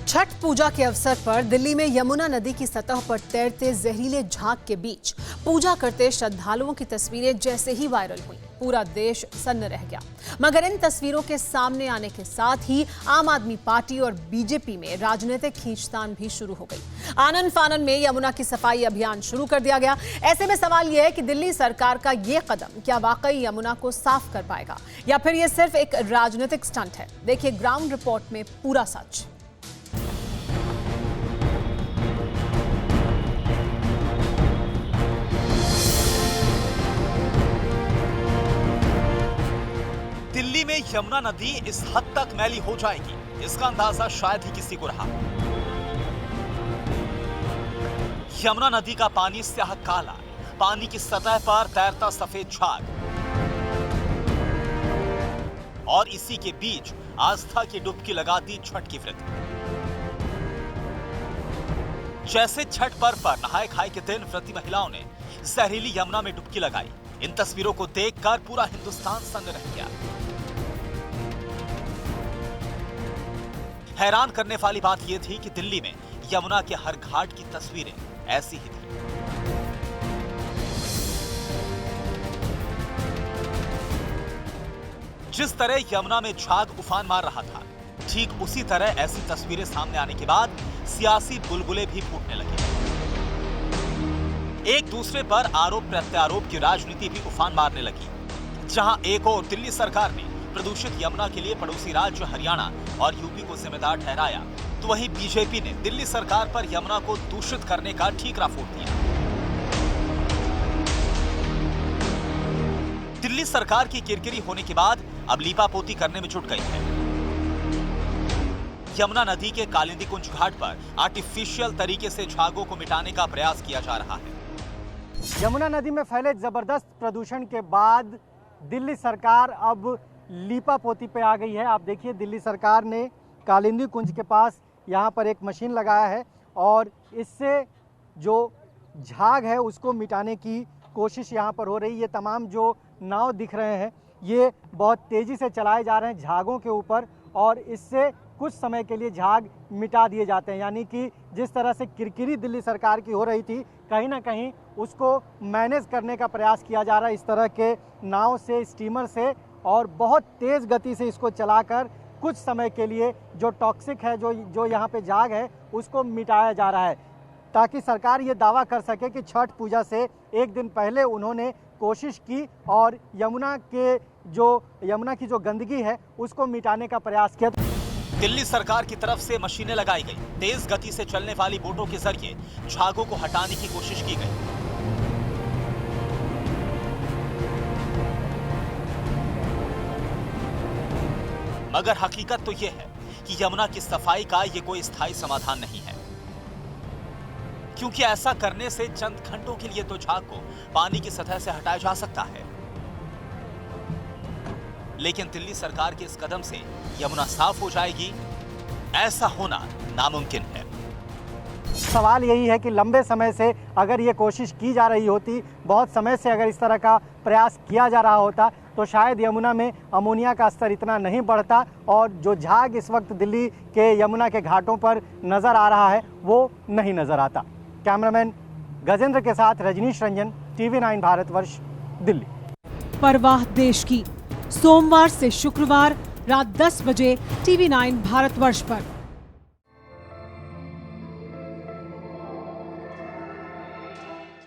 छठ पूजा के अवसर पर दिल्ली में यमुना नदी की सतह पर तैरते जहरीले झाग के बीच पूजा करते श्रद्धालुओं की तस्वीरें जैसे ही वायरल हुई, पूरा देश सन्न रह गया। मगर इन तस्वीरों के सामने आने के साथ ही आम आदमी पार्टी और बीजेपी में राजनीतिक खींचतान भी शुरू हो गई। आनन फानन में यमुना की सफाई अभियान शुरू कर दिया गया। ऐसे में सवाल यह है कि दिल्ली सरकार का ये कदम क्या वाकई यमुना को साफ कर पाएगा या फिर यह सिर्फ एक राजनीतिक स्टंट है। देखिए ग्राउंड रिपोर्ट में पूरा सच। दिल्ली में यमुना नदी इस हद तक मैली हो जाएगी, इसका अंदाजा शायद ही किसी को रहा। यमुना नदी का पानी स्याह काला, पानी की सतह पर तैरता सफेद झाग और इसी के बीच आस्था की डुबकी लगाती छठ की व्रत। जैसे छठ पर्व पर नहाए खाए के दिन व्रती महिलाओं ने जहरीली यमुना में डुबकी लगाई। इन तस्वीरों को देखकर पूरा हिंदुस्तान सन्न रह गया। हैरान करने वाली बात यह थी कि दिल्ली में यमुना के हर घाट की तस्वीरें ऐसी ही थी। जिस तरह यमुना में झाग उफान मार रहा था, ठीक उसी तरह ऐसी तस्वीरें सामने आने के बाद सियासी बुलबुलें भी फूटने लगी। एक दूसरे पर आरोप प्रत्यारोप की राजनीति भी उफान मारने लगी। जहां एक और दिल्ली सरकार ने प्रदूषित यमुना के लिए पड़ोसी राज्य हरियाणा और यूपी को जिम्मेदार ठहराया, तो वहीं बीजेपी ने दिल्ली सरकार पर यमुना को दूषित करने का ठीकरा फोड़ दिया। दिल्ली सरकार की किरकिरी होने के बाद अब लीपापोती करने में जुट गई है। यमुना नदी के कालिंदी कुंज घाट पर आर्टिफिशियल तरीके से झागों को मिटाने का प्रयास किया जा रहा है। यमुना नदी में फैले जबरदस्त प्रदूषण के बाद दिल्ली सरकार अब लीपापोती पे आ गई है। आप देखिए दिल्ली सरकार ने कालिंदी कुंज के पास यहाँ पर एक मशीन लगाया है और इससे जो झाग है उसको मिटाने की कोशिश यहाँ पर हो रही है। ये तमाम जो नाव दिख रहे हैं ये बहुत तेज़ी से चलाए जा रहे हैं झागों के ऊपर और इससे कुछ समय के लिए झाग मिटा दिए जाते हैं। यानी कि जिस तरह से किरकिरी दिल्ली सरकार की हो रही थी, कहीं ना कहीं उसको मैनेज करने का प्रयास किया जा रहा है। इस तरह के नाव से, स्टीमर से और बहुत तेज़ गति से इसको चलाकर कुछ समय के लिए जो टॉक्सिक है, जो यहाँ पे झाग है, उसको मिटाया जा रहा है ताकि सरकार ये दावा कर सके कि छठ पूजा से एक दिन पहले उन्होंने कोशिश की और यमुना की जो गंदगी है उसको मिटाने का प्रयास किया। दिल्ली सरकार की तरफ से मशीनें लगाई गई, तेज गति से चलने वाली बोटों के जरिए झागों को हटाने की कोशिश की गई। मगर हकीकत तो यह है कि यमुना की सफाई का यह कोई स्थायी समाधान नहीं है, क्योंकि ऐसा करने से चंद घंटों के लिए तो झाग को पानी की सतह से हटाया जा सकता है, लेकिन दिल्ली सरकार के इस कदम से यमुना साफ हो जाएगी, ऐसा होना नामुमकिन है। सवाल यही है कि लंबे समय से अगर ये कोशिश की जा रही होती, बहुत समय से अगर इस तरह का प्रयास किया जा रहा होता, तो शायद यमुना में अमोनिया का स्तर इतना नहीं बढ़ता और जो झाग इस वक्त दिल्ली के यमुना के घाटों पर नज़र आ रहा है वो नहीं नज़र आता। कैमरामैन गजेंद्र के साथ रजनीश रंजन, TV9 भारतवर्ष, दिल्ली। परवाह देश की, सोमवार से शुक्रवार रात 10 बजे TV9 भारतवर्ष पर।